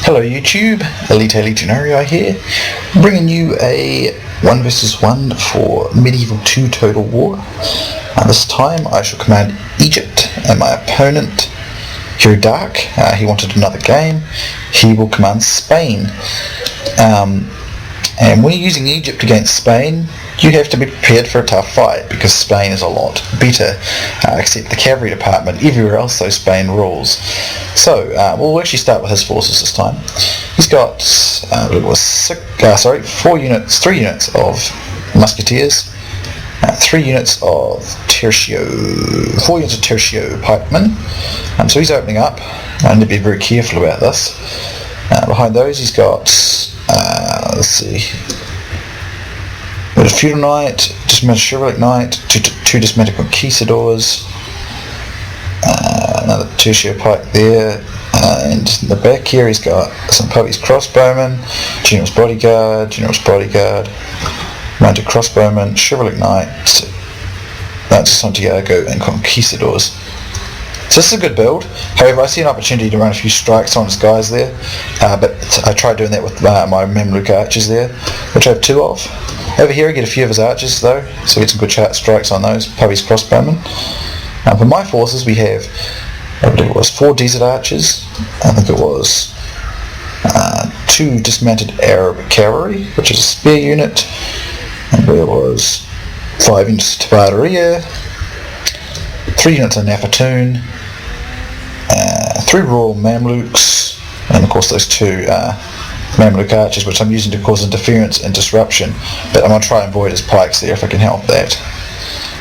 Hello YouTube, Elite Legionary here, bringing you a 1 versus 1 for Medieval 2 Total War. This time I shall command Egypt, and my opponent, Herrdak, he wanted another game. He will command Spain. And when you're using Egypt against Spain, you have to be prepared for a tough fight, because Spain is a lot better, except the cavalry department. Everywhere else though, Spain rules. So we'll actually start with his forces this time. He's got 3 units of musketeers, 3 units of tertio, 4 units of tertio pikemen. So he's opening up. I need to be very careful about this. Behind those he's got let's see, a feudal knight, dismounted chivalric knight, two dismounted conquistadors, another tertio pike there, and in the back here he's got some Pope's crossbowmen, general's bodyguard, mounted crossbowmen, chivalric knights, Knights of Santiago, and conquistadors. So this is a good build. However, I see an opportunity to run a few strikes on his guys there, but I tried doing that with my Mamluk archers there, which I have 2 of. Over here I get a few of his archers though, so we get some good strikes on those, Pope's crossbowmen. For my forces we have, I believe it was 4 desert archers, I think it was 2 dismounted Arab cavalry, which is a spear unit, and there was 5 units of Tabateria, 3 units of Nafatoon, 3 Royal Mamluks, and of course those 2 Mamluk archers, which I'm using to cause interference and disruption, but I'm going to try and avoid his pikes there if I can help that.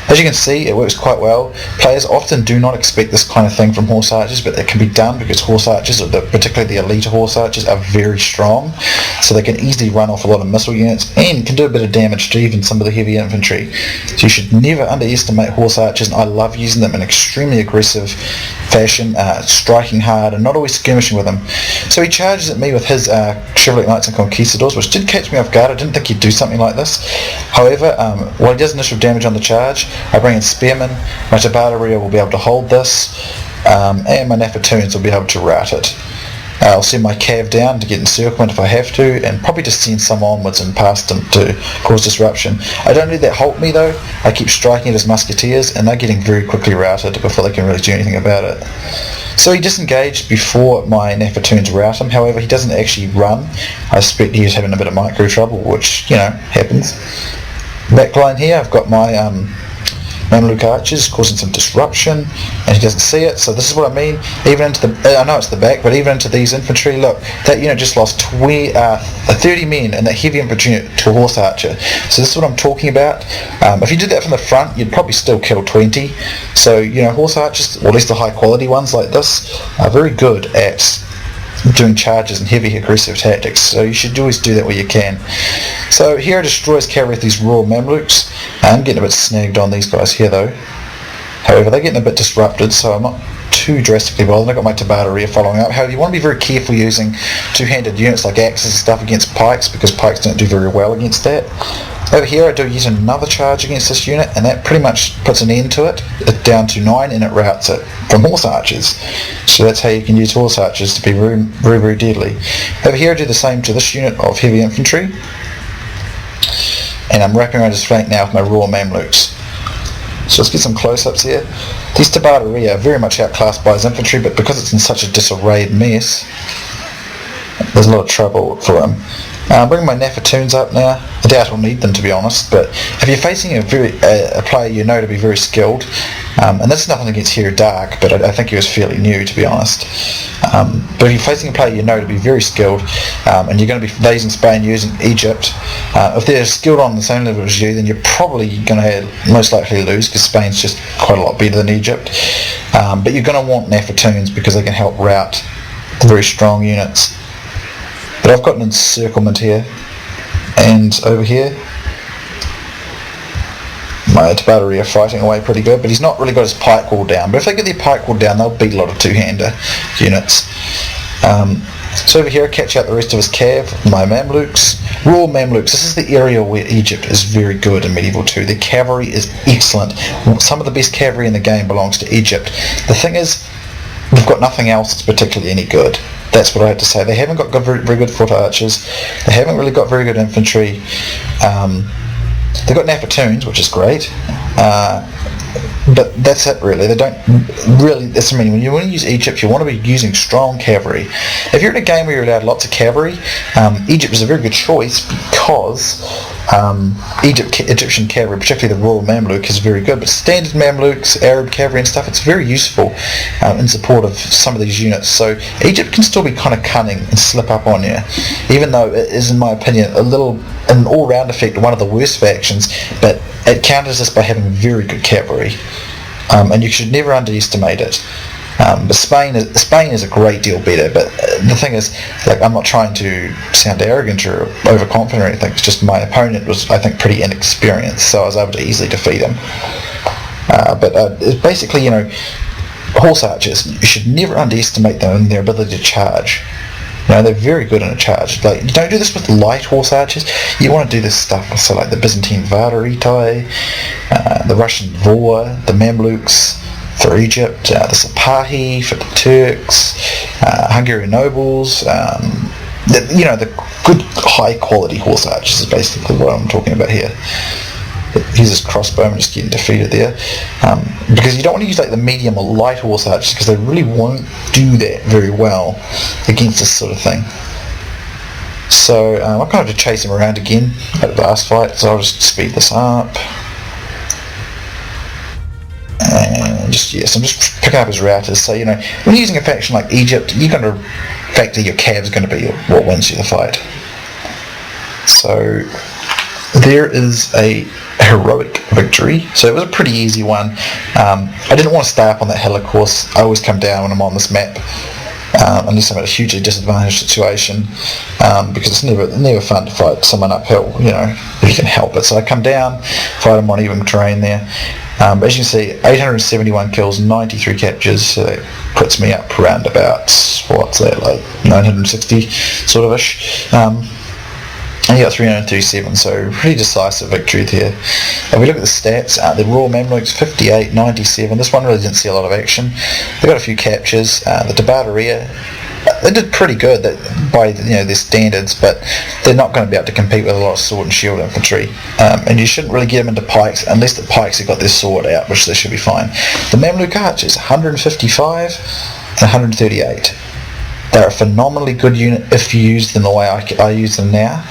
As you can see, it works quite well. Players often do not expect this kind of thing from horse archers, but it can be done because horse archers, particularly the elite horse archers, are very strong, so they can easily run off a lot of missile units and can do a bit of damage to even some of the heavy infantry. So you should never underestimate horse archers, and I love using them in extremely aggressive fashion, striking hard and not always skirmishing with them. So he charges at me with his chivalric knights and conquistadors, which did catch me off guard. I didn't think he'd do something like this. However, while he does initial damage on the charge, I bring in spearmen, my Tabateria will be able to hold this, and my Nafatoons will be able to rout it. I'll send my cav down to get encirclement if I have to, and probably just send some onwards and past them to cause disruption. I don't let that halt me though. I keep striking at his musketeers, and they're getting very quickly routed before they can really do anything about it. So he disengaged before my Nafatoons rout him. However, he doesn't actually run. I suspect he's having a bit of micro trouble, which, you know, happens. Backline here, I've got my Mamluk archers causing some disruption, and he doesn't see it. So this is what I mean. Even into the, I know it's the back, but even into these infantry, look, that unit just lost 30 men in that heavy infantry unit to a horse archer. So this is what I'm talking about. If you did that from the front, you'd probably still kill 20. So, you know, horse archers, or at least the high quality ones like this, are very good at doing charges and heavy aggressive tactics, so you should always do that where you can. So here I destroys cavalry with these Royal Mamluks. I'm getting a bit snagged on these guys here though. However, they're getting a bit disrupted, so I'm not too drastically bothered. I've got my Tabateria following up. However, you want to be very careful using two-handed units like axes and stuff against pikes, because pikes don't do very well against that. Over here I do use another charge against this unit, and that pretty much puts an end to it. It's down to 9, and it routs it from horse archers. So that's how you can use horse archers to be very, very, very deadly. Over here I do the same to this unit of heavy infantry, and I'm wrapping around his flank now with my Royal Mamluks. So let's get some close-ups here. These Tabateria are very much outclassed by his infantry, but because it's in such a disarrayed mess, there's a lot of trouble for him. I'm bringing my Nafatoons up now. I doubt I'll need them, to be honest, but if you're facing a player you know to be very skilled, and that's nothing against Herrdak, but I think he was fairly new, to be honest, but if you're facing a player you know to be very skilled, and you're going to be facing Spain using Egypt, if they're skilled on the same level as you, then you're probably going to most likely lose, because Spain's just quite a lot better than Egypt, but you're going to want Nafatoons because they can help rout the very strong units. But I've got an encirclement here, and over here my Tabateria are fighting away pretty good, but he's not really got his pike wall down. But if they get their pike wall down, they'll beat a lot of two-hander units. So over here I catch out the rest of his cav, my Mamluks. Royal Mamluks, this is the area where Egypt is very good in Medieval 2. The cavalry is excellent. Some of the best cavalry in the game belongs to Egypt. The thing is, we've got nothing else that's particularly any good. That's what I had to say. They haven't got very good foot archers. They haven't really got very good infantry. They've got Napatoons, which is great. But that's it really. They don't really, that's what I mean, when you want to use Egypt, you want to be using strong cavalry. If you're in a game where you're allowed lots of cavalry, Egypt is a very good choice because Egyptian cavalry, particularly the Royal Mamluk, is very good, but standard Mamluks, Arab cavalry and stuff, it's very useful in support of some of these units. So Egypt can still be kind of cunning and slip up on you, even though it is, in my opinion, an all-round effect, one of the worst factions, but it counters this by having very good cavalry. And you should never underestimate it. But Spain is a great deal better. But the thing is, like, I'm not trying to sound arrogant or overconfident or anything. It's just my opponent was, I think, pretty inexperienced, so I was able to easily defeat him. But it's basically, horse archers. You should never underestimate them and their ability to charge. They're very good in a charge. Like, you don't do this with light horse archers. You want to do this stuff with, like the Byzantine Vardaritai, the Russian Vor, the Mamluks for Egypt, the Sipahi for the Turks, Hungarian nobles. The good high quality horse archers is basically what I'm talking about here. Here's his crossbowman just getting defeated there, because you don't want to use like the medium or light horse archers because they really won't do that very well against this sort of thing. So I'm going to have to chase him around again at the last fight, so I'll just speed this up. And I'm just picking up his routers. So when you're using a faction like Egypt, you're going to factor your cav's going to be what wins you the fight. So there is a heroic victory. So it was a pretty easy one. I didn't want to stay up on that hill, of course. I always come down when I'm on this map, unless I'm at a hugely disadvantaged situation, because it's never fun to fight someone uphill, if you can help it. So I come down, fight them on even terrain there. As you can see, 871 kills, 93 captures, so that puts me up around about, what's that, like 960 sort of ish. And he got 337, so pretty decisive victory there. If we look at the stats, the Royal Mamluks 58, 97. This one really didn't see a lot of action. They got a few captures. The Tabataria, they did pretty good by their standards, but they're not going to be able to compete with a lot of sword and shield infantry. And you shouldn't really get them into pikes unless the pikes have got their sword out, which they should be fine. The Mamluk archers 155 and 138. They're a phenomenally good unit if you use them the way I use them now.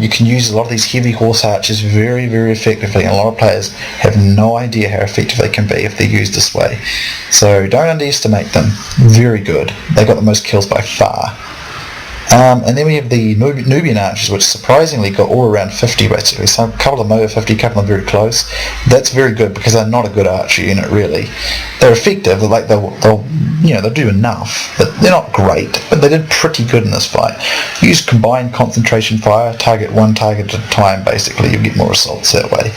You can use a lot of these heavy horse archers very, very effectively, and a lot of players have no idea how effective they can be if they're used this way. So don't underestimate them. Very good. They got the most kills by far. And then we have the Nubian archers, which surprisingly got all around 50 basically. So a couple of them over 50, a couple of them very close. That's very good because they're not a good archer unit really. They're effective, they'll do enough, but they're not great. But they did pretty good in this fight. Use combined concentration fire, target one target at a time basically, you get more assaults that way.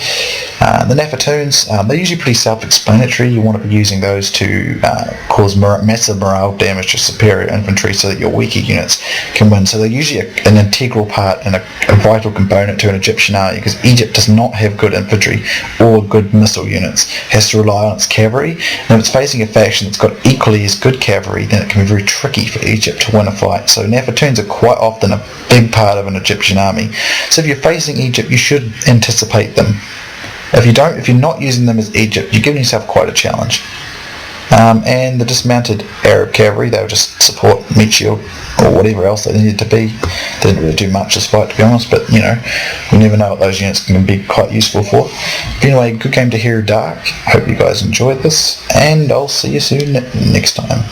The Napatoons, they're usually pretty self-explanatory. You want to be using those to cause massive morale damage to superior infantry so that your weaker units can win. So they're usually an integral part and a vital component to an Egyptian army, because Egypt does not have good infantry or good missile units. It has to rely on its cavalry, and if it's facing a faction that's got equally as good cavalry, then it can be very tricky for Egypt to win a fight. So Napatoons are quite often a big part of an Egyptian army. So if you're facing Egypt, you should anticipate them. If you're not using them as Egypt, you're giving yourself quite a challenge. And the dismounted Arab cavalry, they would just support meat shield or whatever else they needed to be. They didn't really do much this fight, to be honest, but we never know what those units can be quite useful for. But anyway, good game to Herrdak. Hope you guys enjoyed this, and I'll see you soon next time.